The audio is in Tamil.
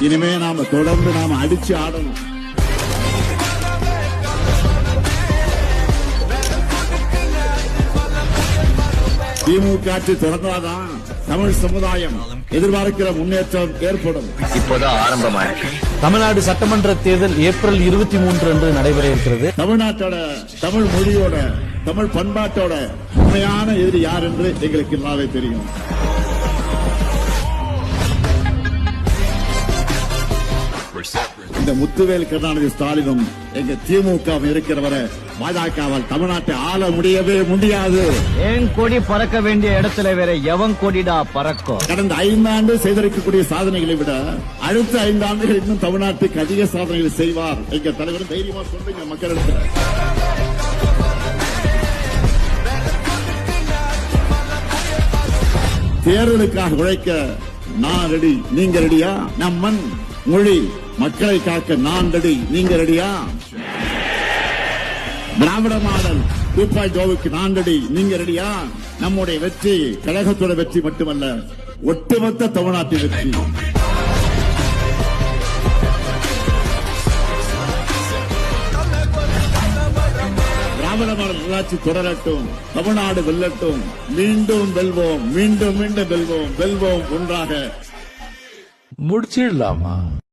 இனிமே நாம தொடர்ந்து அடிச்சு ஆடணும். திமுக ஆட்சி தொடர்ந்தாதான் தமிழ் சமுதாயம் எதிர்பார்க்கிற முன்னேற்றம் ஏற்படும். இப்போதான் ஆரம்பமாயிருக்கு. தமிழ்நாடு சட்டமன்ற தேர்தல் ஏப்ரல் 23 அன்று நடைபெற இருக்கிறது. தமிழ்நாட்டோட தமிழ் மொழியோட தமிழ் பண்பாட்டோட உண்மையான எதிரி யார் என்று எங்களுக்கு நல்லாவே தெரியும். இந்த முத்துவேல் கருணாநிதி ஸ்டாலினும் எங்க திமுக இருக்கிறவரை பாஜகவால் தமிழ்நாட்டை ஆள முடியவே முடியாது. ஏன் கொடி பறக்க வேண்டிய இடத்துல வேற எவன் கொடிடா பறக்கும்? கடந்த 5 ஆண்டு செய்திருக்கக்கூடிய சாதனைகளை விட அடுத்த 5 ஆண்டுகள் இன்னும் தமிழ்நாட்டுக்கு அதிக சாதனைகளை செய்வார் எங்க தலைவர் தைரியமா சொல்றீங்க மக்களிடத்தில். தேர்தலுக்காக உழைக்க நான் ரெடி, நீங்க ரெடியா? நம் மண் மொழி மக்களை காக்க நான் ரெடி, நீங்க ரெடியா? திராவிட மாடல் 2.0க்கு நான் ரெடி, நீங்க ரெடியா? நம்முடைய வெற்றி கழகத்தோட வெற்றி மட்டுமல்ல, ஒட்டுமொத்த தமிழ்நாட்டின் வெற்றி. திராவிட மாடல் உள்ளாட்சி தொடரட்டும், தமிழ்நாடு வெல்லட்டும், மீண்டும் வெல்வோம், மீண்டும் மீண்டும் வெல்வோம், வெல்வோம் ஒன்றாக. முடிச்சிடலாமா?